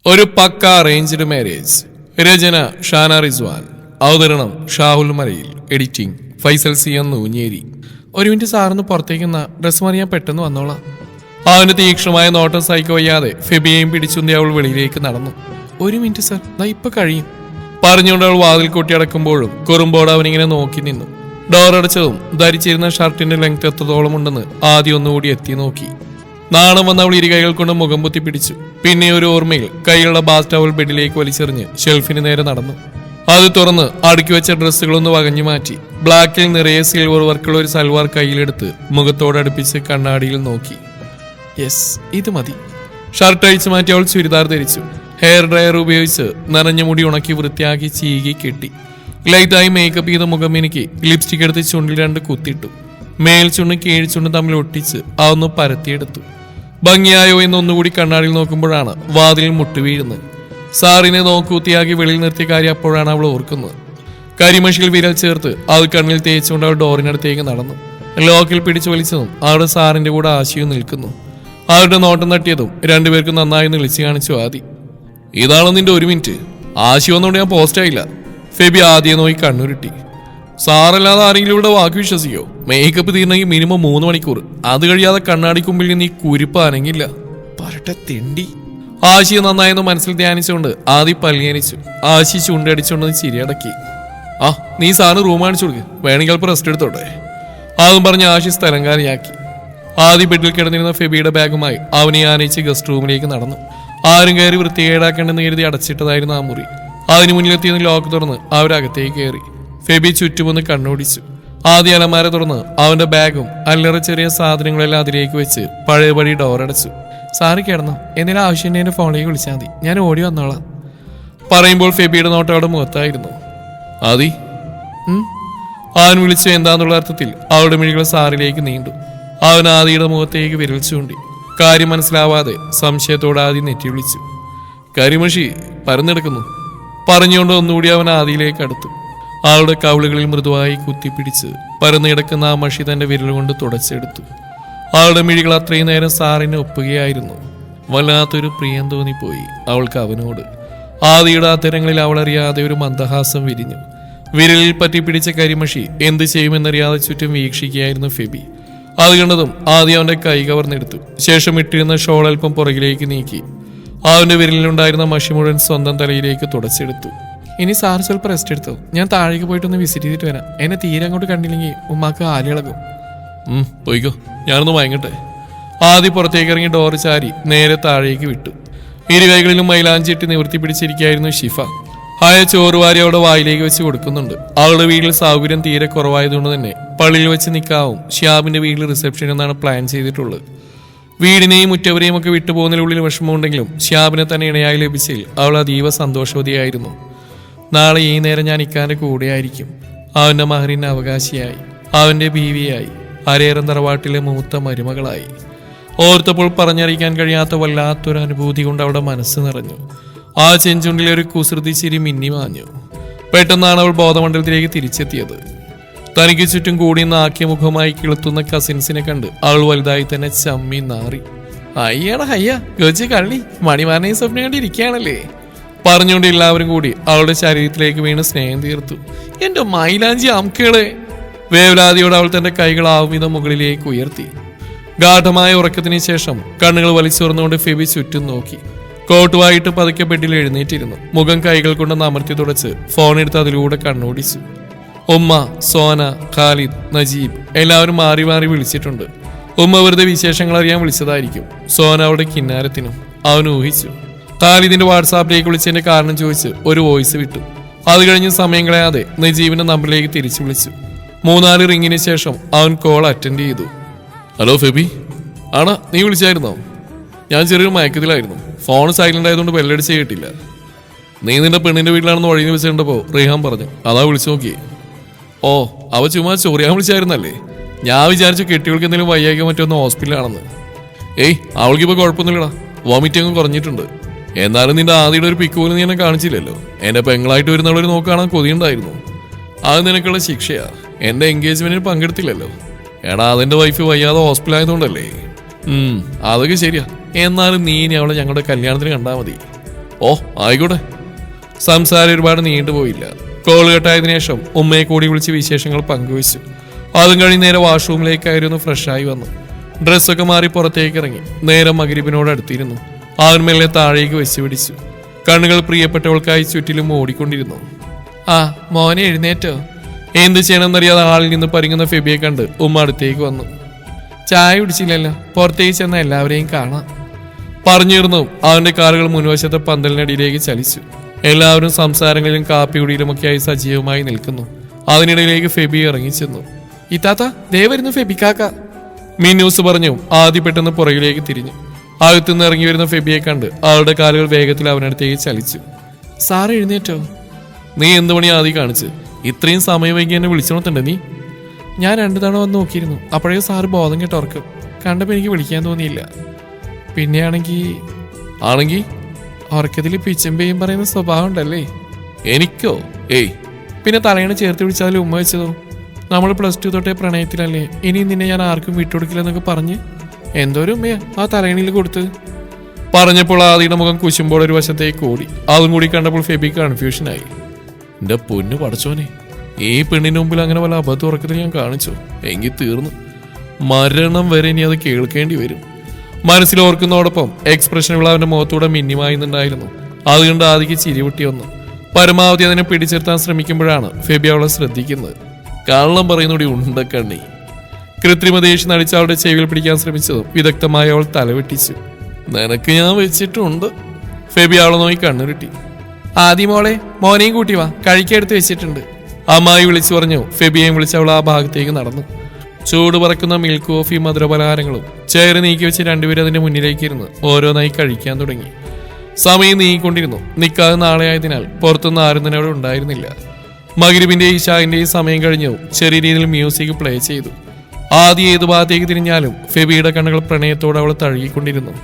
ഒരു പക്ക arranged marriage. രചന ഷാന റിസ്വാൻ. അവതരണം ഷാഹുൽ മലയിൽ. Editing Faisal C N Nooncheri. ഒരു മിനിറ്റ് സാറിന് പുറത്തേക്കുന്ന ഡ്രസ് മാറിയാൻ പെട്ടെന്ന് വന്നോളാം. അവന്റെ തീക്ഷ്ണമായ നോട്ടം സഹിക്ക വയ്യാതെ ഫെബിയെയും പിടിച്ചുന്തി അവൾ വെളിയിലേക്ക് നടന്നു. ഒരു മിനിറ്റ് സാർ, ഇപ്പൊ കഴിയും പറഞ്ഞുകൊണ്ട് അവൾ വാതിൽ കൊട്ടിയടക്കുമ്പോഴും കുറുമ്പോട് അവനിങ്ങനെ നോക്കി നിന്നു. ഡോർ അടച്ചതും ധരിച്ചിരുന്ന ഷർട്ടിന്റെ ലെങ്ത് എത്രത്തോളം ഉണ്ടെന്ന് ആദ്യം ഒന്നുകൂടി എത്തി നോക്കി. നാണം വന്ന അവൾ ഇരുകൈകൾ കൊണ്ട് മുഖം പൊത്തി പിടിച്ചു. പിന്നെ ഒരു ഓർമ്മയിൽ കൈയുള്ള ബാത്ത് ടവൽ ബെഡിലേക്ക് വലിച്ചെറിഞ്ഞ് ഷെൽഫിന് നേരെ നടന്നു. അത് തുറന്ന് അടുക്കി വെച്ച ഡ്രസ്സുകളൊന്ന് വകഞ്ഞു മാറ്റി ബ്ലാക്കിൽ നിറയെ സിൽവർ വർക്കുള്ള ഒരു സൽവാർ കയ്യിലെടുത്ത് മുഖത്തോടടുപ്പിച്ച് കണ്ണാടിയിൽ നോക്കി. യെസ്, ഇത് മതി. ഷർട്ട് അഴിച്ചു മാറ്റി അവൾ ചുരിദാർ ധരിച്ചു. ഹെയർ ഡ്രയർ ഉപയോഗിച്ച് നനഞ്ഞ മുടി ഉണക്കി വൃത്തിയാക്കി ചീകി കെട്ടി ലൈറ്റായി മേക്കപ്പ് ചെയ്ത മുഖം എനിക്ക് ലിപ്സ്റ്റിക് എടുത്ത് ചുണ്ടിൽ 2 കുത്തിയിട്ടു. മേൽചുണ്ട് കീഴ്ചുണ്ട് തമ്മിൽ ഒട്ടിച്ച് അതൊന്ന് പരത്തിയെടുത്തു. ഭംഗിയായോ എന്നൊന്നുകൂടി കണ്ണാടിയിൽ നോക്കുമ്പോഴാണ് വാതിലിൽ മുട്ടു വീഴുന്നത്. സാറിനെ നോക്കൂത്തിയാക്കി വെളിയിൽ നിർത്തിയ കാര്യം അപ്പോഴാണ് അവൾ ഓർക്കുന്നത്. കരിമഷിയിൽ വിരൽ ചേർത്ത് അത് കണ്ണിൽ തേച്ചുകൊണ്ട് അവൾ ഡോറിനടുത്തേക്ക് നടന്നു. ലോക്കിൽ പിടിച്ചു വലിച്ചതും അവിടെ സാറിന്റെ കൂടെ ആശയും നിൽക്കുന്നു. അവരുടെ നോട്ടം തട്ടിയതും രണ്ടുപേർക്കും നന്നായി വിളിച്ചു കാണിച്ചു ആദി. ഇതാണ് നിന്റെ 1 മിനിറ്റ്. ആശി വന്നുകൊണ്ട് ഞാൻ പോസ്റ്റായില്ല. ഫെബി ആദ്യം നോക്കി കണ്ണുരുട്ടി. സാറല്ലാതെ ആരെങ്കിലും ഇവിടെ വാക്ക് വിശ്വസിക്കോ? മേക്കപ്പ് തീരണമെങ്കിൽ മിനിമം 3 മണിക്കൂർ. അത് കഴിയാതെ കണ്ണാടിക്കുമ്പിൽ നിന്ന് ഈ കുരിപ്പ് അനങ്ങില്ല. പറട്ടെ തെണ്ടി. ആശിയെ നന്നായെന്ന് മനസ്സിൽ ധ്യാനിച്ചുകൊണ്ട് ആദി പല്ലിയനിച്ചു. ആശി ചുണ്ടടിച്ചുകൊണ്ട് ചിരിയടക്കി. നീ സാറിന് റൂം കാണിച്ചു കൊടുക്ക്, വേണമെങ്കിൽ അല്പം റെസ്റ്റ് എടുത്തോട്ടെ. അതും പറഞ്ഞ് ആശി സ്ഥലംകാരിയാക്കി. ആദി ബെഡിൽ കിടന്നിരുന്ന ഫെബിയുടെ ബാഗുമായി അവനെ ആനയിച്ച് ഗസ്റ്റ് റൂമിലേക്ക് നടന്നു. ആരും കയറി വൃത്തികേടാക്കേണ്ടെന്ന് കരുതി അടച്ചിട്ടതായിരുന്നു ആ മുറി. അതിന് മുന്നിലെത്തിയെന്ന് ലോക്ക് തുറന്ന് അവരകത്തേക്ക് കയറി. ഫെബി ചുറ്റുമൊന്ന് കണ്ണോടിച്ചു. ആദ്യ അലമാര തുറന്ന് അവന്റെ ബാഗും അല്ലറ ചെറിയ സാധനങ്ങളെല്ലാം അതിലേക്ക് വെച്ച് പഴയപടി ഡോറടച്ചു. സാറ് കിടന്നോ? എന്തെങ്കിലും ആവശ്യം എന്റെ ഫോണിലേക്ക് വിളിച്ചാൽ മതി, ഞാൻ ഓടി വന്നോളാം. പറയുമ്പോൾ ഫെബിയുടെ നോട്ടം അവിടെ മുഖത്തായിരുന്നു. ആദി അവൻ വിളിച്ചു എന്താന്നുള്ള അർത്ഥത്തിൽ അവളുടെ മിഴികൾ സാറിലേക്ക് നീണ്ടു. അവൻ ആദിയുടെ മുഖത്തേക്ക് വിരൽ ചൂണ്ടി. കാര്യം മനസ്സിലാവാതെ സംശയത്തോടെ ആദി നെറ്റി വിളിച്ചു. കരിമഷി പരന്നെടുക്കുന്നു പറഞ്ഞുകൊണ്ട് ഒന്നുകൂടി അവൻ ആദിയിലേക്ക് അടുത്തു. അവളുടെ കവിളുകളിൽ മൃദുവായി കുത്തിപ്പിടിച്ച് പരന്നു കിടക്കുന്ന ആ മഷി തന്റെ വിരൽ കൊണ്ട് തുടച്ചെടുത്തു. അവളുടെ മിഴികൾ അത്രയും നേരം സാറിനെ ഒപ്പുകയായിരുന്നു. വല്ലാത്തൊരു പ്രിയം തോന്നിപ്പോയി അവൾക്ക് അവനോട്. ആദിയുടെ അത്തരങ്ങളിൽ അവളറിയാതെ ഒരു മന്ദഹാസം വിരിഞ്ഞു. വിരലിൽ പറ്റി പിടിച്ച കരിമഷി എന്ത് ചെയ്യുമെന്നറിയാതെ ചുറ്റും വീക്ഷിക്കുകയായിരുന്നു ഫെബി. അത് കണ്ടതും ആദ്യം അവന്റെ കൈ കവർന്നെടുത്തു. ശേഷം ഇട്ടിരുന്ന ഷോൾ അല്പം പുറകിലേക്ക് നീക്കി അവന്റെ വിരലിലുണ്ടായിരുന്ന മഷി മുഴുവൻ സ്വന്തം തലയിലേക്ക് തുടച്ചെടുത്തു. ഇനി സാർ സ്വല്പം റെസ്റ്റ് എടുത്തോ, ഞാൻ താഴേക്ക് പോയിട്ടൊന്ന് വിസിറ്റ് ചെയ്തിട്ട് വരാം. എന്നെ തീരെ അങ്ങോട്ട് കണ്ടില്ലെങ്കിൽ ഉമ്മാക്ക് ആലിളകും. പോയിക്കോ, ഞാനൊന്ന് മയങ്ങട്ടെ. ആദ്യം പുറത്തേക്ക് ഇറങ്ങി ഡോറ് ചാരി നേരെ താഴേക്ക് വിട്ടു. ഇരുകൈകളിലും മൈലാഞ്ചിട്ട് നിവർത്തി പിടിച്ചിരിക്കുകയായിരുന്നു ഷിഫ. ഹായ ചോറുവാരി അവിടെ വായിലേക്ക് വെച്ച് കൊടുക്കുന്നുണ്ട്. അവളുടെ വീട്ടിൽ സൗകര്യം തീരെ കുറവായതുകൊണ്ട് തന്നെ പള്ളിയിൽ വെച്ച് നിൽക്കാവും ഷ്യാബിന്റെ വീട്ടിൽ റിസപ്ഷൻ എന്നാണ് പ്ലാൻ ചെയ്തിട്ടുള്ളത്. വീടിനെയും മുറ്റവരെയും ഒക്കെ വിട്ടുപോകുന്നതിനുള്ളിൽ വിഷമമുണ്ടെങ്കിലും ഷ്യാബിനെ തന്നെ ഇണയായി ലഭിച്ചതിൽ അവൾ അതീവ സന്തോഷവതിയായിരുന്നു. നാളെ ഈ നേരം ഞാൻ ഇക്കാന്റെ കൂടെയായിരിക്കും. അവന്റെ മഹറിന് അവകാശിയായി, അവന്റെ ബീവിയായി, അരേറം തറവാട്ടിലെ മൂത്ത മരുമകളായി. ഓർത്തപ്പോൾ പറഞ്ഞറിയിക്കാൻ കഴിയാത്ത വല്ലാത്തൊരു അനുഭൂതി കൊണ്ട് അവിടെ മനസ്സ് നിറഞ്ഞു. ആ ചെഞ്ചുണ്ടിലെ ഒരു കുസൃതി ചിരി മിന്നി മാഞ്ഞു. പെട്ടെന്നാണ് അവൾ ബോധമണ്ഡലത്തിലേക്ക് തിരിച്ചെത്തിയത്. തനിക്ക് ചുറ്റും കൂടി നാക്കിയ മുഖമായി കിളുത്തുന്ന കസിൻസിനെ കണ്ട് അവൾ വലുതായി തന്നെ ചമ്മി നാറി. അയ്യട ഹയ്യ ഗജി കള്ളി, മണിമാരനെ സ്വപ്നം കണ്ടിരിക്കുകയാണല്ലേ പറഞ്ഞുകൊണ്ട് എല്ലാവരും കൂടി അവളുടെ ശരീരത്തിലേക്ക് വീണ് സ്നേഹം തീർത്തു. എന്റെ മൈലാഞ്ചി അംകളെ. വേവലാതിയോടെ അവൾ തന്റെ കൈകൾ ആവുമിതം മുകളിലേക്ക് ഉയർത്തി. ഗാഠമായ ഉറക്കത്തിന് ശേഷം കണ്ണുകൾ വലിച്ചുറന്നുകൊണ്ട് ഫെബി ചുറ്റും നോക്കി. കോട്ടുവായിട്ട് പതുക്കെ ബെഡിൽ എഴുന്നേറ്റിരുന്നു. മുഖം കൈകൾ കൊണ്ട് അമർത്തി തുടച്ച് ഫോണെടുത്ത് അതിലൂടെ കണ്ണോടിച്ചു. ഉമ്മ, സോന, ഖാലിദ്, നജീബ് എല്ലാവരും മാറി മാറി വിളിച്ചിട്ടുണ്ട്. ഉമ്മ വെറുതെ വിശേഷങ്ങൾ അറിയാൻ വിളിച്ചതായിരിക്കും. സോന അവളുടെ കിന്നാരത്തിനും അവൻ ഊഹിച്ചു. ഖാലിദിന്റെ വാട്സാപ്പിലേക്ക് വിളിച്ചതിന്റെ കാരണം ചോദിച്ച് ഒരു വോയിസ് വിട്ടു. അത് കഴിഞ്ഞ് സമയം കളയാതെ നജീബിന്റെ നമ്പറിലേക്ക് തിരിച്ചു വിളിച്ചു. 3-4 റിങ്ങിന് ശേഷം അവൻ കോൾ അറ്റൻഡ് ചെയ്തു. ഹലോ ഫെബി, ആണാ നീ വിളിച്ചായിരുന്നോ? ഞാൻ ചെറിയൊരു മയക്കത്തിലായിരുന്നു. ഫോൺ സൈലന്റ് ആയതുകൊണ്ട് ബെല്ലടിച്ച് കേട്ടില്ല. നീ നിന്റെ പെണ്ണിന്റെ വീട്ടിലാണെന്ന് വഴിയിൽ വെച്ചിട്ടുണ്ടപ്പോ റീഹാൻ പറഞ്ഞു, അതാ വിളിച്ചു നോക്കി. ഓ, അവ ചുമ്മാ ചൊറിയാൻ വിളിച്ചായിരുന്നല്ലേ? ഞാൻ വിചാരിച്ചു കെട്ടികൾക്ക് എന്തെങ്കിലും വയ്യാക്കോ മറ്റൊന്ന് ഹോസ്പിറ്റലാണെന്ന്. അവൾക്കിപ്പോ കുഴപ്പമൊന്നുമില്ലടാ, വോമിറ്റിങ്ങും കുറഞ്ഞിട്ടുണ്ട്. എന്നാലും നിന്റെ ആദ്യയുടെ ഒരു പിക്ക് പോലും നീ എന്നെ കാണിച്ചില്ലല്ലോ. എന്റെ പെങ്ങളായിട്ട് വരുന്നവളൊരു നോക്കാണാൻ കൊതിയുണ്ടായിരുന്നു. അത് നിനക്കുള്ള ശിക്ഷയാ. എന്റെ എൻഗേജ്മെന്റിന് പങ്കെടുത്തില്ലല്ലോ. എടാ, അതെന്റെ വൈഫ് വയ്യാതെ ഹോസ്പിറ്റലായതുകൊണ്ടല്ലേ. അതൊക്കെ ശരിയാ. എന്നാലും നീ ഇനി അവളെ ഞങ്ങളുടെ കല്യാണത്തിന് കണ്ടാൽ മതി. ഓ ആയിക്കോട്ടെ. സംസാരം ഒരുപാട് നീണ്ടുപോയില്ല. കോൾ കട്ടായതിനു ശേഷം ഉമ്മയെ കൂടി വിളിച്ച് വിശേഷങ്ങൾ പങ്കുവച്ചു. അതും കഴിഞ്ഞ് നേരെ വാഷ്റൂമിലേക്കായിരുന്നു ഫ്രഷായി വന്നു. ഡ്രസ്സൊക്കെ മാറി പുറത്തേക്ക് ഇറങ്ങി. നേരെ മഗ്‌രിബിനോട് അടുത്തിരുന്നു. അവൻ മെല്ലെ താഴേക്ക് വെച്ച് പിടിച്ചു. കണ്ണുകൾ പ്രിയപ്പെട്ടവൾക്കായി ചുറ്റിലും ഓടിക്കൊണ്ടിരുന്നു. ആ മോനെ എഴുന്നേറ്റോ? എന്ത് ചെയ്യണമെന്നറിയാതെ ആളിൽ നിന്ന് പരിങ്ങുന്ന ഫെബിയെ കണ്ട് ഉമ്മ അടുത്തേക്ക് വന്നു. ചായ കുടിച്ചില്ലല്ലോ, പുറത്തേക്ക് ചെന്ന എല്ലാവരെയും കാണാം പറഞ്ഞിരുന്നു. അവന്റെ കാറുകൾ മുൻവശത്തെ പന്തലിനടിയിലേക്ക് ചലിച്ചു. എല്ലാവരും സംസാരങ്ങളിലും കാപ്പികുടിയിലുമൊക്കെയായി സജീവമായി നിൽക്കുന്നു. അതിനിടയിലേക്ക് ഫെബി ഇറങ്ങിച്ചെന്നു. ഇത്താത്ത ദേ വരുന്നു ഫെബിക്കാക്ക, മിന്നൂസ് പറഞ്ഞു. ആദ്യം പെട്ടെന്ന് പുറകിലേക്ക് തിരിഞ്ഞു. അകത്തുനിന്ന് ഇറങ്ങി വരുന്ന ഫെബിയെ കണ്ട് അവളുടെ കാലുകൾ വേഗത്തിൽ അവനടുത്തേക്ക് ചലിച്ചു. സാറ് എഴുന്നേറ്റോ? നീ എന്ത് പണി ആദ്യം കാണിച്ച്? ഇത്രയും സമയം വൈകി എന്നെ വിളിച്ചോണത്തുണ്ട് നീ? ഞാൻ 2 തവണ വന്ന് നോക്കിയിരുന്നു. അപ്പോഴേ സാറ് ബോധം കേട്ട് ഉറക്കും. കണ്ടപ്പോൾ എനിക്ക് വിളിക്കാൻ തോന്നിയില്ല. പിന്നെയാണെങ്കിൽ ഉറക്കത്തിൽ പിച്ചമ്പയും പറയുന്ന സ്വഭാവം ഉണ്ടല്ലേ? എനിക്കോ? ഏയ്. പിന്നെ തലയണ ചേർത്ത് പിടിച്ചാൽ ഉമ്മ വെച്ചതോ? നമ്മൾ +2 തൊട്ടേ പ്രണയത്തിലല്ലേ? ഇനി നിന്നെ ഞാൻ ആർക്കും വിട്ടുകൊടുക്കില്ലെന്നൊക്കെ പറഞ്ഞ് എന്തോരം ഉമ്മയാ ആ തലയണിയിൽ കൊടുത്ത്. പറഞ്ഞപ്പോൾ ആദിയുടെ മുഖം കുശുമ്പോൾ ഒരു വശത്തേക്ക് ഓടി. അതും കൂടി കണ്ടപ്പോൾ ഫെബി കൺഫ്യൂഷനായി. എന്റെ പൊന്നു പടച്ചോനെ, ഈ പെണ്ണിന് മുമ്പിൽ അങ്ങനെ വല്ല അബദ്ധം ഉറക്കത്തിൽ ഞാൻ കാണിച്ചോ? എങ്കിൽ തീർന്നു. മരണം വരെ ഇനി അത് കേൾക്കേണ്ടി വരും. മനസ്സിൽ ഓർക്കുന്നതോടൊപ്പം എക്സ്പ്രഷനുകൾ അവന്റെ മുഖത്തൂടെ മിന്നിമായുന്നുണ്ടായിരുന്നു. അതുകൊണ്ട് ആദിക്ക് ചിരി പൊട്ടി വന്നു. പരമാവധി അതിനെ പിടിച്ചെടുത്താൻ ശ്രമിക്കുമ്പോഴാണ് ഫെബി അവളെ ശ്രദ്ധിക്കുന്നത്. കള്ളം പറയുന്നൂടി ഉണ്ടക്കണ്ണി. കൃത്രിമ ദേഷ്യം നടിച്ച് അവളുടെ ചെവിയിൽ പിടിക്കാൻ ശ്രമിച്ചതും വിദഗ്ധമായി അവൾ തലവെട്ടിച്ചു. നിനക്ക് ഞാൻ വെച്ചിട്ടുണ്ട്. ഫെബി അവളെ നോക്കി കണ്ണുരുട്ടി. ആദ്യം മോനെയും കൂട്ടി വാ, കഴിക്കെടുത്ത് വെച്ചിട്ടുണ്ട് അമ്മായി വിളിച്ചു പറഞ്ഞു. ഫെബിയെയും വിളിച്ച് അവൾ ആ ഭാഗത്തേക്ക് നടന്നു. ചൂട് പറക്കുന്ന മിൽക്ക് കോഫി മധുരപലഹാരങ്ങളും ചേറ് നീക്കി വെച്ച് രണ്ടുപേരും അതിന്റെ മുന്നിലേക്ക് ഇരുന്ന് ഓരോന്നായി കഴിക്കാൻ തുടങ്ങി. സമയം നീങ്ങിക്കൊണ്ടിരുന്നു. നിക്കാതെ നാളെ ആയതിനാൽ പുറത്തുനിന്ന് ആരും തന്നെ അവിടെ ഉണ്ടായിരുന്നില്ല. മഗ്‌രിബിന്റെയും ഇശാഇന്റെയും സമയം കഴിഞ്ഞു. ചെറിയ രീതിയിൽ മ്യൂസിക് പ്ലേ ചെയ്തു. ആദ്യം ഏതു ഭാഗത്തേക്ക് തിരിഞ്ഞാലും ഫെബിയുടെ കണ്ണുകൾ പ്രണയത്തോടെ അവൾ തഴുകിക്കൊണ്ടിരുന്നു.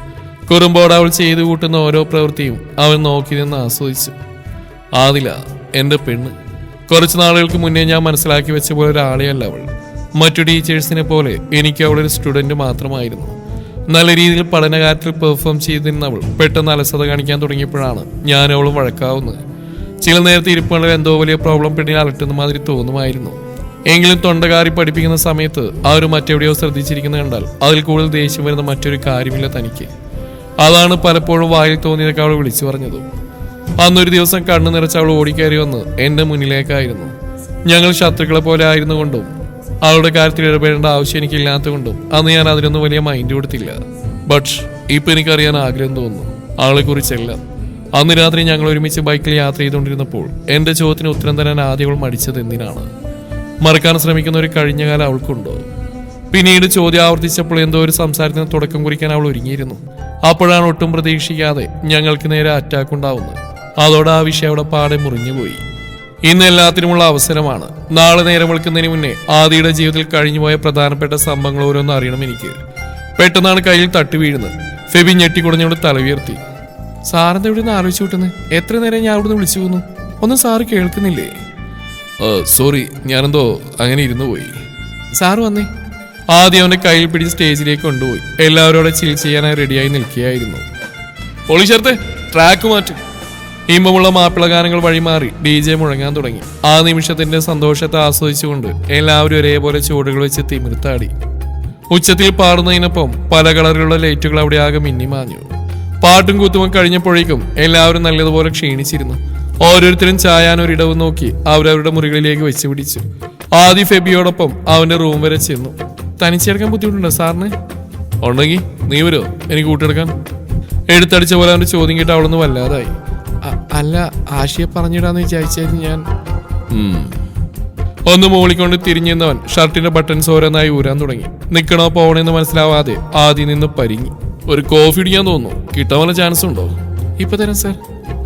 കുറുമ്പോടെ അവൾ ചെയ്തു കൂട്ടുന്ന ഓരോ പ്രവൃത്തിയും അവൻ നോക്കി നിന്ന് ആസ്വദിച്ചു. ആദില എന്റെ പെണ്ണ്. കുറച്ചു നാളുകൾക്ക് മുന്നേ ഞാൻ മനസ്സിലാക്കി വെച്ച പോലെ ഒരാളെയല്ല അവൾ. മറ്റു ടീച്ചേഴ്സിനെ പോലെ എനിക്ക് അവളൊരു സ്റ്റുഡന്റ് മാത്രമായിരുന്നു. നല്ല രീതിയിൽ പഠനകാര്യത്തിൽ പെർഫോം ചെയ്തിരുന്നവൾ പെട്ടെന്ന് അലസത കാണിക്കാൻ തുടങ്ങിയപ്പോഴാണ് ഞാൻ അവളും വഴക്കാവുന്നത്. ചില നേരത്തെ ഇരിപ്പുകളിൽ എന്തോ വലിയ പ്രോബ്ലം പെണ്ണിനെ അലട്ടുന്ന മാതിരി തോന്നുമായിരുന്നു. എങ്കിലും തൊണ്ടകാരി പഠിപ്പിക്കുന്ന സമയത്ത് അവർ മറ്റെവിടെയോ ശ്രദ്ധിച്ചിരിക്കുന്നത് കണ്ടാൽ അതിൽ കൂടുതൽ ദേഷ്യം വരുന്ന മറ്റൊരു കാര്യമില്ല തനിക്ക്. അതാണ് പലപ്പോഴും വായിൽ തോന്നിയതൊക്കെ അവൾ വിളിച്ചു പറഞ്ഞതും. അന്നൊരു ദിവസം കണ്ണു നിറച്ച് അവൾ ഓടിക്കയറി വന്ന് എന്റെ മുന്നിലേക്കായിരുന്നു. ഞങ്ങൾ ശത്രുക്കളെ പോലെ ആയിരുന്നു കൊണ്ടും അവളുടെ കാര്യത്തിൽ ഇടപെടേണ്ട ആവശ്യം എനിക്കില്ലാത്തതുകൊണ്ടും അന്ന് ഞാൻ അതിനൊന്നും വലിയ മൈൻഡ് കൊടുത്തില്ല. ബട്ട് ഇപ്പൊ എനിക്കറിയാൻ ആഗ്രഹം തോന്നുന്നു അവളെ കുറിച്ചെല്ലാം. അന്ന് രാത്രി ഞങ്ങൾ ഒരുമിച്ച് ബൈക്കിൽ യാത്ര ചെയ്തുകൊണ്ടിരുന്നപ്പോൾ എന്റെ ചോദ്യത്തിന് ഉത്തരം തരാൻ ആദ്യം അവൾ മടിച്ചത് എന്തിനാണ്? മറക്കാൻ ശ്രമിക്കുന്ന ഒരു കഴിഞ്ഞ കാലം അവൾക്കുണ്ടോ? പിന്നീട് ചോദ്യം ആവർത്തിച്ചപ്പോൾ എന്തോ ഒരു സംസാരത്തിന് തുടക്കം കുറിക്കാൻ അവൾ ഒരുങ്ങിയിരുന്നു. അപ്പോഴാണ് ഒട്ടും പ്രതീക്ഷിക്കാതെ ഞങ്ങൾക്ക് നേരെ അറ്റാക്ക് ഉണ്ടാവുന്നത്. അതോടെ ആ വിഷയം അവിടെ പാടെ മുറിഞ്ഞുപോയി. ഇന്ന് എല്ലാത്തിനുമുള്ള അവസരമാണ്. നാളെ നേരം വെളുക്കുന്നതിന് മുന്നേ ആദിയുടെ ജീവിതത്തിൽ കഴിഞ്ഞുപോയ പ്രധാനപ്പെട്ട സംഭവങ്ങൾ ഓരോന്ന് അറിയണം എനിക്ക്. പെട്ടെന്നാണ് കയ്യിൽ തട്ടി വീഴുന്നത്. ഫെബി ഞെട്ടിക്കുടഞ്ഞോട് തല ഉയർത്തി. സാറിന്റെ ഇവിടെ നിന്ന് ആലോചിച്ചു വിട്ടുന്നത്? എത്ര നേരം ഞാൻ അവിടുന്ന് വിളിച്ചു പോകുന്നു, ഒന്നും സാറ് കേൾക്കുന്നില്ലേ? സോറി, ഞാനെന്തോ അങ്ങനെ ഇരുന്നു പോയി. സാറ് വന്നേ. ആദ്യം അവന്റെ കയ്യിൽ പിടിച്ച് സ്റ്റേജിലേക്ക് കൊണ്ടുപോയി. എല്ലാവരോടെ ചിൽ ചെയ്യാനായി റെഡിയായി നിൽക്കുകയായിരുന്നു. പോളിച്ചേർത്തെ ട്രാക്ക് മാറ്റി. ഇമ്പമുള്ള മാപ്പിള ഗാനങ്ങൾ വഴിമാറി DJ മുഴങ്ങാൻ തുടങ്ങി. ആ നിമിഷത്തിന്റെ സന്തോഷത്തെ ആസ്വദിച്ചുകൊണ്ട് എല്ലാവരും ഒരേപോലെ ചുവടുകൾ വെച്ച് തിമിർത്താടി. ഉച്ചത്തിൽ പാടുന്നതിനൊപ്പം പല കളറിലുള്ള ലൈറ്റുകൾ അവിടെ ആകെ മിന്നിമാഞ്ഞു. പാട്ടും കൂത്തും കഴിഞ്ഞപ്പോഴേക്കും എല്ലാവരും നല്ലതുപോലെ ക്ഷീണിച്ചിരുന്നു. ഓരോരുത്തരും ചായാനൊരിടവ് നോക്കി അവരവരുടെ മുറികളിലേക്ക് വെച്ച് പിടിച്ചു. ആദ്യ ഫെബിയോടൊപ്പം അവന്റെ റൂം വരെ ചെന്നു. തനിച്ചെടുക്കാൻ ബുദ്ധിമുട്ടുണ്ടോ സാറിന്? ഉണ്ടെങ്കിൽ നീ വരുമോ എനിക്ക് കൂട്ടെടുക്കാൻ? എടുത്തടിച്ച പോലെ അവന്റെ ചോദ്യം കേട്ട് അവളൊന്ന് വല്ലാതായി. അല്ല, ആശയെ പറഞ്ഞിടാന്ന് വിചാരിച്ചായിരുന്നു ഞാൻ. ഒന്ന് മൂളിക്കൊണ്ട് തിരിഞ്ഞെന്നവൻ ഷർട്ടിന്റെ ബട്ടൺസ് ഓരോന്നായി ഊരാൻ തുടങ്ങി. നിക്കണോ പോകണെന്ന് മനസ്സിലാവാതെ ആദ്യം നിന്ന് പരിങ്ങി. ഒരു കോഫി ഇടിക്കാൻ തോന്നുന്നു, കിട്ടാൻ വല്ല ചാൻസ് ഉണ്ടോ? ഇപ്പൊ തരാം സാർ.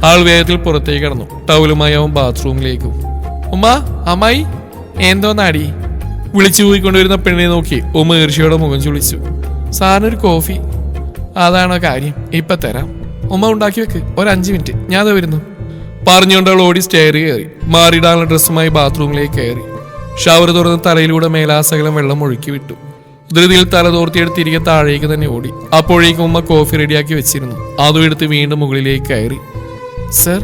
ആൾ വേഗത്തിൽ പുറത്തേക്ക് കടന്നു. ടൗലുമായി അവൻ ബാത്റൂമിലേക്കും. ഉമ്മ, അമ്മായി എന്തോന്നാടി? വിളിച്ചു പോയിക്കൊണ്ടുവരുന്ന പെണ്ണിനെ നോക്കി ഉമ്മ ഈർഷ്യയോടെ മുഖം ചുളിച്ചു. സാറിനൊരു കോഫി? അതാണോ കാര്യം? ഇപ്പൊ തരാം. ഉമ്മ ഉണ്ടാക്കി വെക്ക്, ഒരു 5 മിനിറ്റ്, ഞാൻ അത് വരുന്നു പറഞ്ഞുകൊണ്ട് അവൾ ഓടി സ്റ്റെയർ കയറി. മാറിയിടാനുള്ള ഡ്രസ്സുമായി ബാത്റൂമിലേക്ക് കയറി. ഷവർ തുറന്ന് തലയിലൂടെ മേലാസകലം വെള്ളം ഒഴുക്കി വിട്ടു. ധൃതിയിൽ തല തോർത്തിയെടുത്ത് തിരികെ താഴേക്ക് തന്നെ ഓടി. അപ്പോഴേക്കും ഉമ്മ കോഫി റെഡിയാക്കി വെച്ചിരുന്നു. അതും എടുത്ത് വീണ്ടും മുകളിലേക്ക് കയറി. സർ.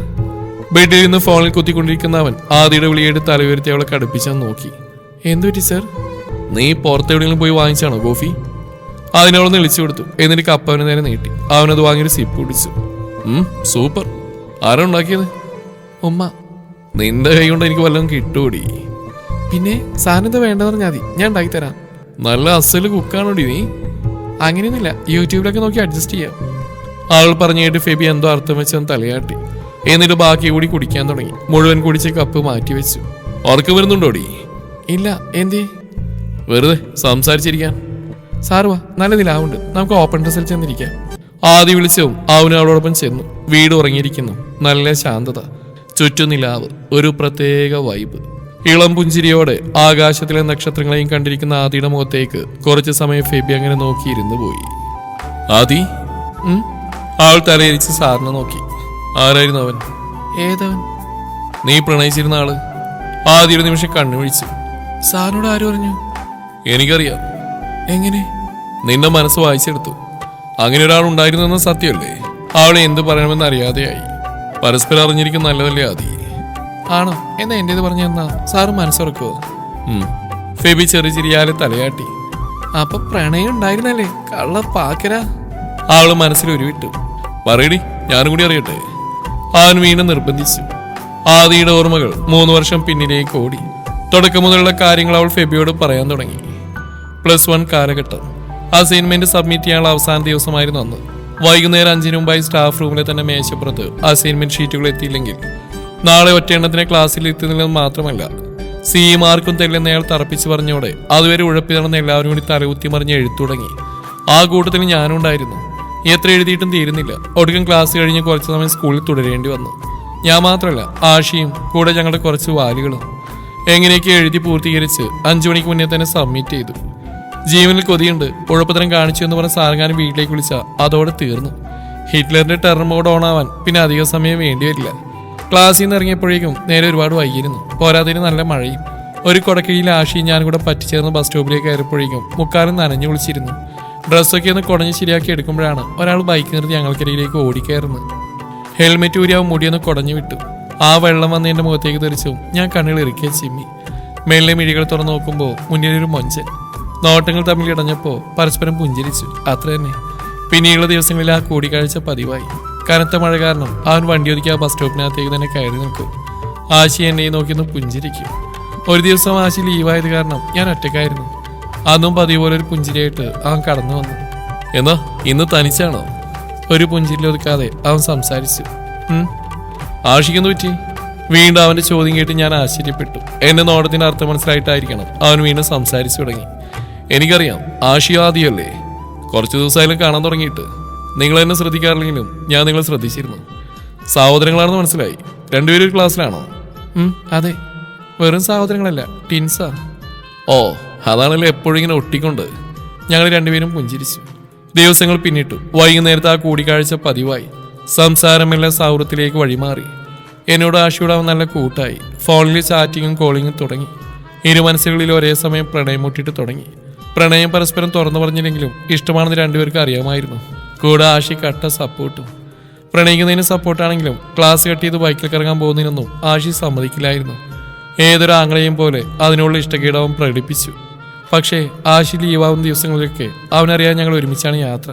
ബെഡിൽ നിന്ന് ഫോണിൽ കുത്തിക്കൊണ്ടിരിക്കുന്ന അവൻ ആദിയുടെ വിളിയായിട്ട് തലയുയർത്തി അവളെ കടുപ്പിച്ചാൽ നോക്കി. എന്തു പറ്റി സർ? നീ പുറത്തെവിടെയെങ്കിലും പോയി വാങ്ങിച്ചാണോ കോഫി? അതിനവളൊന്ന് വിളിച്ചു കൊടുത്തു. എന്നിട്ട് കപ്പവന് നേരെ നീട്ടി. അവനത് വാങ്ങിയൊരു സിപ്പ് കുടിച്ചു. സൂപ്പർ. ആരാ ഉണ്ടാക്കിയത്? ഉമ്മ. നിന്റെ കൈ കൊണ്ട് എനിക്ക് വല്ലതും കിട്ടൂടി. പിന്നെ സാധനം വേണ്ടെന്ന് പറഞ്ഞാൽ മതി, ഞാൻ ഉണ്ടാക്കിത്തരാം. നല്ല അസല് കുക്കാണോടി നീ? അങ്ങനെയൊന്നുമില്ല, യൂട്യൂബിലൊക്കെ നോക്കി അഡ്ജസ്റ്റ് ചെയ്യാം. അവൾ പറഞ്ഞു കേട്ട് ഫെബി എന്തോ അർത്ഥം വെച്ചെന്ന് തലയാട്ടി. എന്നിട്ട് ബാക്കി കൂടി കുടിക്കാൻ തുടങ്ങി. മുഴുവൻ കുടിച്ച് കപ്പ് മാറ്റിവെച്ചു. ഉറക്കം വരുന്നുണ്ടോടി? ഇല്ല. എന്തേ? വെറുതെ സംസാരിച്ചിരിക്കാൻ. സാറ് വാ, നല്ല നിലാവുണ്ട്, നമുക്ക് ഓപ്പൺ ഡ്രസ്സിൽ ചെന്നിരിക്കാം. ആദ്യം വിളിച്ചവും അവനും അവളോടൊപ്പം ചെന്നു. വീട് ഉറങ്ങിയിരിക്കുന്നു. നല്ല ശാന്തത, ചുറ്റും നിലാവ്, ഒരു പ്രത്യേക വൈബ്. ഇളം പുഞ്ചിരിയോടെ ആകാശത്തിലെ നക്ഷത്രങ്ങളെയും കണ്ടിരിക്കുന്ന ആദിയുടെ മുഖത്തേക്ക് കുറച്ചു സമയം ഫെബി അങ്ങനെ നോക്കിയിരുന്നു പോയി. ആദി. അവൾ തലയിരിച്ച് സാറിനെ നോക്കി. ആരായിരുന്നു അവൻ? ഏതവൻ? നീ പ്രണയിച്ചിരുന്ന ആള്. ആദ്യ ഒരു നിമിഷം കണ്ണുമിഴിച്ചു. സാറിനോട് ആര് പറഞ്ഞു? എനിക്കറിയാം. എങ്ങനെ? നിന്റെ മനസ്സ് വായിച്ചെടുത്തു. അങ്ങനെ ഒരാൾ ഉണ്ടായിരുന്നെന്ന സത്യമല്ലേ? അവളെ എന്ത് പറയണമെന്ന് അറിയാതെയായി. പരസ്പരം അറിഞ്ഞിരിക്കും നല്ലതല്ലേ ആദി? ആണോ? എന്നാ എന്റേത് പറഞ്ഞു തന്നാ സാറ് മനസ്സുറക്കുവോ? ഫെബി ചെറിയ ചിരിയാലെ തലയാട്ടി. അപ്പൊ പ്രണയം ഉണ്ടായിരുന്നല്ലേ? കള്ള പാക്കരാ. അവള് മനസ്സിൽ ഉരുവിട്ടു. പറയടി, ഞാനും കൂടി അറിയട്ടെ. അവൻ വീണ്ടും നിർബന്ധിച്ചു. ആദിയുടെ ഓർമ്മകൾ 3 വർഷം പിന്നിലേക്ക് ഓടി. തുടക്കം മുതലുള്ള കാര്യങ്ങൾ അവൾ ഫെബിയോട് പറയാൻ തുടങ്ങി. +1 കാലഘട്ടം. അസൈൻമെന്റ് സബ്മിറ്റ് ചെയ്യാനുള്ള അവസാന ദിവസമായിരുന്നു അന്ന്. വൈകുന്നേരം 5 മുമ്പായി സ്റ്റാഫ് റൂമിലെ തന്നെ മേശപ്പുറത്ത് അസൈൻമെന്റ് ഷീറ്റുകൾ എത്തിയില്ലെങ്കിൽ നാളെ ഒറ്റയെണ്ണത്തിന് ക്ലാസ്സിൽ എത്തുന്നില്ലെന്ന് മാത്രമല്ല, മാർക്കും തെല്ലെന്നയാൾ തറപ്പിച്ച് പറഞ്ഞോടെ അതുവരെ ഉഴപ്പി നടന്ന എല്ലാവരും കൂടി തലകുത്തി മറിഞ്ഞ് എഴുത്തു തുടങ്ങി. ആ കൂട്ടത്തിൽ ഞാനും ഉണ്ടായിരുന്നു. എത്ര എഴുതിയിട്ടും തീരുന്നില്ല. ഒടുക്കം ക്ലാസ് കഴിഞ്ഞ് കുറച്ചു സമയം സ്കൂളിൽ തുടരേണ്ടി വന്നു. ഞാൻ മാത്രമല്ല, ആഷിയും കൂടെ ഞങ്ങളുടെ കുറച്ച് വാലുകളും. എങ്ങനെയൊക്കെ എഴുതി പൂർത്തീകരിച്ച് 5 മണിക്ക് മുന്നേ തന്നെ സബ്മിറ്റ് ചെയ്തു. ജീവനിൽ കൊതിയുണ്ട്, ഉഴപ്പത്തരം കാണിച്ചു എന്ന് പറഞ്ഞ സാറങ്ങാനും വീട്ടിലേക്ക് വിളിച്ചാൽ അതോടെ തീർന്നു. ഹിറ്റ്ലറിന്റെ ടെറർ മോഡ് ഓണാവാൻ പിന്നെ അധിക സമയം വേണ്ടിവരില്ല. ക്ലാസ്സിൽ നിന്ന് ഇറങ്ങിയപ്പോഴേക്കും നേരെ ഒരുപാട് വൈകിയിരുന്നു. പോരാതിന് നല്ല മഴയും. ഒരു കൊടക്കീഴിൽ ആഷിയും ഞാനും കൂടെ പറ്റിച്ചേർന്ന് ബസ് സ്റ്റോപ്പിലേക്ക് കയറിയപ്പോഴേക്കും മുക്കാലും നനഞ്ഞു വിളിച്ചിരുന്നു. ഡ്രസ്സൊക്കെ ഒന്ന് കുടഞ്ഞ് ശരിയാക്കി എടുക്കുമ്പോഴാണ് ഒരാൾ ബൈക്ക് നിർത്തി ഞങ്ങൾക്കിടയിലേക്ക് ഓടിക്കയറുന്നത്. ഹെൽമെറ്റ് ഊരിയാവും മുടിയൊന്ന് കുടഞ്ഞു വിട്ടു. ആ വെള്ളം വന്ന് എൻ്റെ മുഖത്തേക്ക് തെറിച്ചും ഞാൻ കണ്ണുകൾ ഇറുക്കിയ ചിമ്മി. മെല്ലെ മിഴികൾ തുറന്നു നോക്കുമ്പോൾ മുന്നിലൊരു മൊഞ്ചൻ. നോട്ടങ്ങൾ തമ്മിൽ ഇടഞ്ഞപ്പോൾ പരസ്പരം പുഞ്ചിരിച്ചു. അത്ര തന്നെ. പിന്നീടുള്ള ദിവസങ്ങളിൽ ആ കൂടിക്കാഴ്ച പതിവായി. കനത്ത മഴ കാരണം അവൻ വണ്ടി ഒതുക്കി ആ ബസ് സ്റ്റോപ്പിനകത്തേക്ക് തന്നെ കയറി നിൽക്കും. ആശി എന്നെ നോക്കിയൊന്ന് പുഞ്ചിരിക്കും. ഒരു ദിവസം ആശി ലീവായത് കാരണം ഞാൻ ഒറ്റക്കായിരുന്നു. അതും പതിവ് പോലെ ഒരു പുഞ്ചിരിയായിട്ട് അവൻ കടന്നു വന്നു. എന്നാ ഇന്ന് തനിച്ചാണോ? ഒരു പുഞ്ചിരിയിൽ ഒതുക്കാതെ അവൻ സംസാരിച്ചു. ആഷിക്കെന്ന് പറ്റി? വീണ്ടും അവന്റെ ചോദ്യം കേട്ട് ഞാൻ ആശ്ചര്യപ്പെട്ടു. എന്റെ നോട്ടത്തിന്റെ അർത്ഥം മനസ്സിലായിട്ടായിരിക്കണം അവൻ വീണ്ടും സംസാരിച്ചു തുടങ്ങി. എനിക്കറിയാം, ആഷി ആദ്യമല്ലേ? കുറച്ചു ദിവസമായാലും കാണാൻ തുടങ്ങിയിട്ട്. നിങ്ങൾ എന്നെ ശ്രദ്ധിക്കാറില്ലെങ്കിലും ഞാൻ നിങ്ങളെ ശ്രദ്ധിച്ചിരുന്നു. സഹോദരങ്ങളാണെന്ന് മനസ്സിലായി. രണ്ടുപേരും ഒരു ക്ലാസ്സിലാണോ? അതെ. വെറും സഹോദരങ്ങളല്ല, ടിൻസാ. ഓ, അതാണല്ലോ എപ്പോഴും ഇങ്ങനെ ഒട്ടിക്കൊണ്ട്. ഞങ്ങൾ രണ്ടുപേരും പുഞ്ചിരിച്ചു. ദിവസങ്ങൾ പിന്നിട്ടു. വൈകുന്നേരത്തെ ആ കൂടിക്കാഴ്ച പതിവായി. സംസാരമെല്ലാം സൗഹൃദത്തിലേക്ക് വഴിമാറി. എന്നോട് ആഷിയോട് അവൻ നല്ല കൂട്ടായി. ഫോണിൽ ചാറ്റിങ്ങും കോളിങ്ങും തുടങ്ങി. ഇരു മനസ്സുകളിൽ ഒരേ സമയം പ്രണയം മുട്ടിട്ട് തുടങ്ങി. പ്രണയം പരസ്പരം തുറന്നു പറഞ്ഞില്ലെങ്കിലും ഇഷ്ടമാണെന്ന് രണ്ടുപേർക്ക് അറിയാമായിരുന്നു. കൂടെ ആഷി കട്ട സപ്പോർട്ടും. പ്രണയിക്കുന്നതിന് സപ്പോർട്ടാണെങ്കിലും ക്ലാസ് കട്ട് ചെയ്ത് ബൈക്കിൽ കറങ്ങാൻ പോകുന്നതിനൊന്നും ആഷി സമ്മതിക്കില്ലായിരുന്നു. ഏതൊരു ആംഗ്ലയും പോലെ അതിനുള്ള ഇഷ്ടക്കേട് അവൻ പ്രകടിപ്പിച്ചു. പക്ഷേ ആഷി ലീവാവുന്ന ദിവസങ്ങളിലൊക്കെ അവനറിയാൻ ഞങ്ങൾ ഒരുമിച്ചാണ് യാത്ര.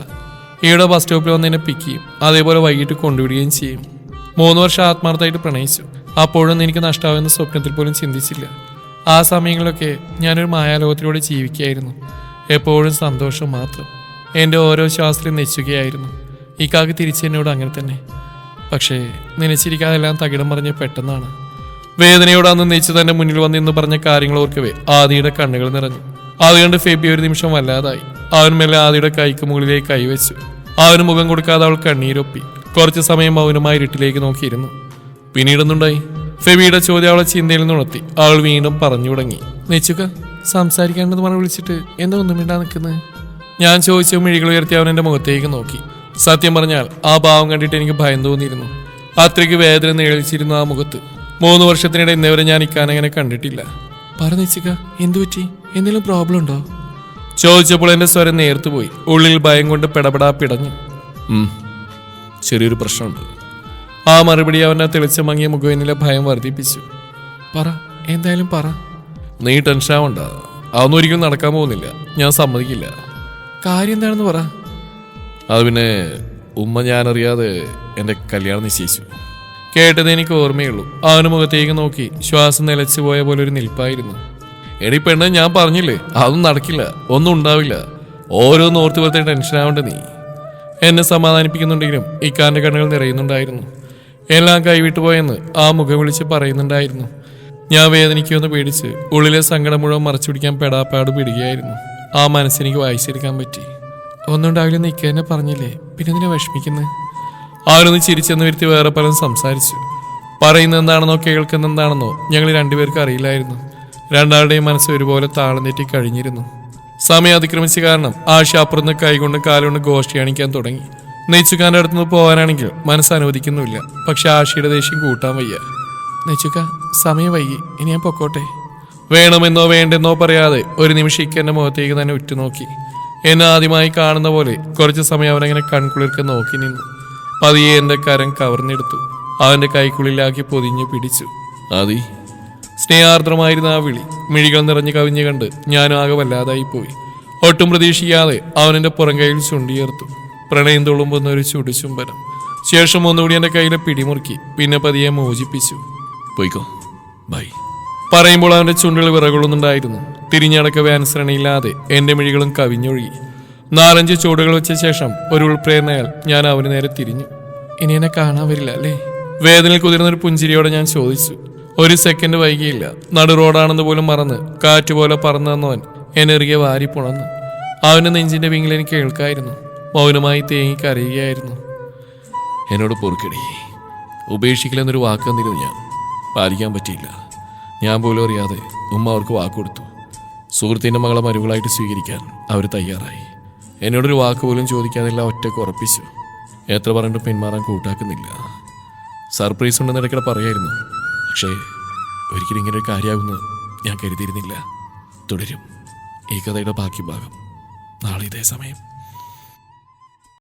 ഈയുടെ ബസ് സ്റ്റോപ്പിൽ വന്ന് എന്നെ പിക്ക് ചെയ്യും. അതേപോലെ വൈകിട്ട് കൊണ്ടുവിടുകയും ചെയ്യും. 3 വർഷം ആത്മാർത്ഥമായിട്ട് പ്രണയിച്ചു. അപ്പോഴൊന്നും എനിക്ക് നഷ്ടമാകുന്ന സ്വപ്നത്തിൽ പോലും ചിന്തിച്ചില്ല. ആ സമയങ്ങളിലൊക്കെ ഞാനൊരു മായാലോകത്തിലൂടെ ജീവിക്കുകയായിരുന്നു. എപ്പോഴും സന്തോഷം മാത്രം. എൻ്റെ ഓരോ ശ്വാസത്തിലും നെച്ചുകയായിരുന്നു. ഇക്കാക്ക് തിരിച്ചെന്നോട് അങ്ങനെ തന്നെ. പക്ഷേ നനച്ചിരിക്കാതെല്ലാം തകിടം പറഞ്ഞ പെട്ടെന്നാണ്. വേദനയോട് അന്ന് നെച്ചു തന്റെ മുന്നിൽ വന്നിന്ന് പറഞ്ഞ കാര്യങ്ങൾ ഓർക്കവേ ആദിയുടെ കണ്ണുകൾ നിറഞ്ഞു. അതുകൊണ്ട് ഫെബി ഒരു നിമിഷം വല്ലാതായി. അവൻ മെല്ലെ ആദിയുടെ കൈക്ക് മുകളിലേക്ക് കൈവച്ചു. അവന് മുഖം കൊടുക്കാതെ അവൾ കണ്ണീരൊപ്പി. കുറച്ചു സമയം മൗനമായി ഇരുട്ടിലേക്ക് നോക്കിയിരുന്നു. പിന്നീടൊന്നുണ്ടായി? ഫെബിയുടെ ചോദ്യം അവളെ ചിന്തയിൽ നിന്ന് ഉണർത്തി. അവൾ വീണ്ടും പറഞ്ഞു തുടങ്ങി. നെച്ചുക, സംസാരിക്കേണ്ടത് പറഞ്ഞ് വിളിച്ചിട്ട് എന്താ ഒന്നും മിണ്ടാ നിൽക്കുന്നത്? ഞാൻ ചോദിച്ച മിഴികൾ ഉയർത്തി അവൻ എൻ്റെ മുഖത്തേക്ക് നോക്കി. സത്യം പറഞ്ഞാൽ ആ ഭാവം കണ്ടിട്ട് എനിക്ക് ഭയം തോന്നിയിരുന്നു. അത്രയ്ക്ക് വേദന നേളിച്ചിരുന്നു ആ മുഖത്ത്. 3 വർഷത്തിനിടെ ഇന്നേവരെ ഞാൻ ഇക്കാനങ്ങനെ കണ്ടിട്ടില്ല. പറഞ്ഞിച്ചുക, എന്തു പറ്റി? എന്തെങ്കിലും പ്രോബ്ലം ഉണ്ടോ? ചോദിച്ചപ്പോൾ എൻ്റെ സ്വരം നേർത്തുപോയി. ഉള്ളിൽ ഭയം കൊണ്ട് പെടപെടാ പിടഞ്ഞു. ചെറിയൊരു പ്രശ്നമുണ്ട്. ആ മറുപടി അവനെ തെളിച്ച മങ്ങിയ മുഖവിനിലെ ഭയം വർദ്ധിപ്പിച്ചു. പറ, എന്തായാലും പറ. നീ ടെൻഷൻ ആവണ്ട, അതൊന്നും ഒരിക്കലും നടക്കാൻ പോകുന്നില്ല. ഞാൻ സമ്മതിക്കില്ല. കാര്യം എന്താണെന്ന് പറ. അത് പിന്നെ ഉമ്മ ഞാനറിയാതെ എൻ്റെ കല്യാണം നിശ്ചയിച്ചു. കേട്ടത് എനിക്ക് ഓർമ്മയുള്ളൂ. അവന് മുഖത്തേക്ക് നോക്കി ശ്വാസം നിലച്ചു പോയ പോലെ ഒരു നിൽപ്പായിരുന്നു. എടി പെണ്ണ്, ഞാൻ പറഞ്ഞില്ലേ അതൊന്നും നടക്കില്ല, ഒന്നും ഉണ്ടാവില്ല. ഓരോന്ന് ഓർത്ത് വെറുതെ ടെൻഷനാവണ്ട നീ. എന്നെ സമാധാനിപ്പിക്കുന്നുണ്ടെങ്കിലും ഇക്കാന്റെ കണ്ണുകൾ നിറയുന്നുണ്ടായിരുന്നു. എല്ലാം കൈവിട്ടു പോയെന്ന് ആ മുഖം വിളിച്ച് പറയുന്നുണ്ടായിരുന്നു. ഞാൻ വേദനിക്കുമെന്ന് പേടിച്ച് ഉള്ളിലെ സങ്കടം മുഴുവൻ മറച്ചു പിടിക്കാൻ പെടാപ്പാട് പിടിക്കുകയായിരുന്നു. ആ മനസ്സെനിക്ക് വായിച്ചെടുക്കാൻ പറ്റി. ഒന്നും ഉണ്ടാവില്ലെന്ന് ഇക്ക എന്നെ പറഞ്ഞില്ലേ, പിന്നെ എന്തിനാ വിഷമിക്കുന്നത്? അവരൊന്ന് ചിരിച്ചെന്ന് വരുത്തി വേറെ പലരും സംസാരിച്ചു. പറയുന്നത് എന്താണെന്നോ കേൾക്കുന്ന എന്താണെന്നോ ഞങ്ങൾ രണ്ടുപേർക്ക് അറിയില്ലായിരുന്നു. രണ്ടാളുടെയും മനസ്സ് ഒരുപോലെ താളം തെറ്റി കഴിഞ്ഞിരുന്നു. സമയം അതിക്രമിച്ച കാരണം ആശ അപ്പുറത്ത് കൈകൊണ്ട് കാലുകൊണ്ട് ഗോഷ്ടി അണിക്കാൻ തുടങ്ങി. നെയ്ച്ചുക്കാന്റെ അടുത്തുനിന്ന് പോകാനാണെങ്കിൽ മനസ്സ് അനുവദിക്കുന്നുമില്ല. പക്ഷെ ആശയുടെ ദേഷ്യം കൂട്ടാൻ വയ്യ. നെയ്ച്ചുക്ക, സമയം വൈകി, ഇനി ഞാൻ പൊക്കോട്ടെ. വേണമെന്നോ വേണ്ടെന്നോ പറയാതെ ഒരു നിമിഷം ഇക്കെന്റെ മുഖത്തേക്ക് തന്നെ ഉറ്റുനോക്കി. എന്നെ ആദ്യമായി കാണുന്ന പോലെ കുറച്ച് സമയം അവനങ്ങനെ കൺകുളിർക്ക് നോക്കി നിന്നു. പതിയെ എന്റെ കരം കവർന്നെടുത്തു. അവന്റെ കൈക്കുള്ളിലാക്കി പൊതിഞ്ഞു പിടിച്ചു. ആദി. സ്നേഹാർദ്രമായിരുന്ന ആ വിളി മിഴികൾ നിറഞ്ഞു കവിഞ്ഞു കണ്ട് ഞാനും ആകെ വല്ലാതായി പോയി. ഒട്ടും പ്രതീക്ഷിക്കാതെ അവനെന്റെ പുറം കൈയിൽ ചുണ്ടിയേർത്തു. പ്രണയം തുളുമ്പുന്ന ഒരു ചുടുചുംബനം. ശേഷം ഒന്നുകൂടി എന്റെ കയ്യിലെ പിടിമുറുക്കി. പിന്നെ പതിയെ മോചിപ്പിച്ചു. പോയിക്കോ, ബൈ. പറയുമ്പോൾ അവന്റെ ചുണ്ടുകൾ വിറകൊള്ളുന്നുണ്ടായിരുന്നു. തിരിഞ്ഞടക്കവേ അനുസരണയില്ലാതെ എന്റെ മിഴികളും കവിഞ്ഞൊഴുകി. 4-5 ചുവടുകൾ വെച്ച ശേഷം ഒരു ഉൾപ്രേരണയാൽ ഞാൻ അവന് നേരെ തിരിഞ്ഞു. ഇനി എന്നെ കാണാൻ വരില്ല അല്ലേ? വേദനയിൽ കുതിർന്നൊരു പുഞ്ചിരിയോടെ ഞാൻ ചോദിച്ചു. ഒരു സെക്കൻഡ് വൈകിയില്ല. നടു റോഡാണെന്ന് പോലും മറന്ന് കാറ്റുപോലെ പറന്നു തന്നവൻ എന്നെറിയെ വാരി പുണർന്നു. അവന്റെ നെഞ്ചിന്റെ വിങ്ങിൽ എനിക്ക് കേൾക്കായിരുന്നു. മൗനമായി തേങ്ങി കരയുകയായിരുന്നു. എന്നോട് പൊറുക്കടി, ഉപേക്ഷിക്കില്ലെന്നൊരു വാക്ക് തന്നിരുന്നു ഞാൻ. പാലിക്കാൻ പറ്റിയില്ല. ഞാൻ പോലും അറിയാതെ ഉമ്മ അവർക്ക് വാക്ക് കൊടുത്തു. സുഹൃത്തിൻ്റെ മകളെ മരുകളായിട്ട് സ്വീകരിക്കാൻ അവർ തയ്യാറായി. എന്നോടൊരു വാക്ക് പോലും ചോദിക്കാതെല്ലാം ഒറ്റയ്ക്ക് ഉറപ്പിച്ചു. എത്ര പറഞ്ഞിട്ട് പിന്മാറാൻ കൂട്ടാക്കുന്നില്ല. സർപ്രൈസ് ഉണ്ടെന്ന് ഇടയ്ക്കിടെ പറയായിരുന്നു. പക്ഷേ ഒരിക്കലും ഇങ്ങനെ ഒരു കാര്യമാകുമെന്ന് ഞാൻ കരുതിയിരുന്നില്ല. തുടരും ഈ കഥയുടെ ബാക്കി ഭാഗം നാളെ ഇതേ സമയം.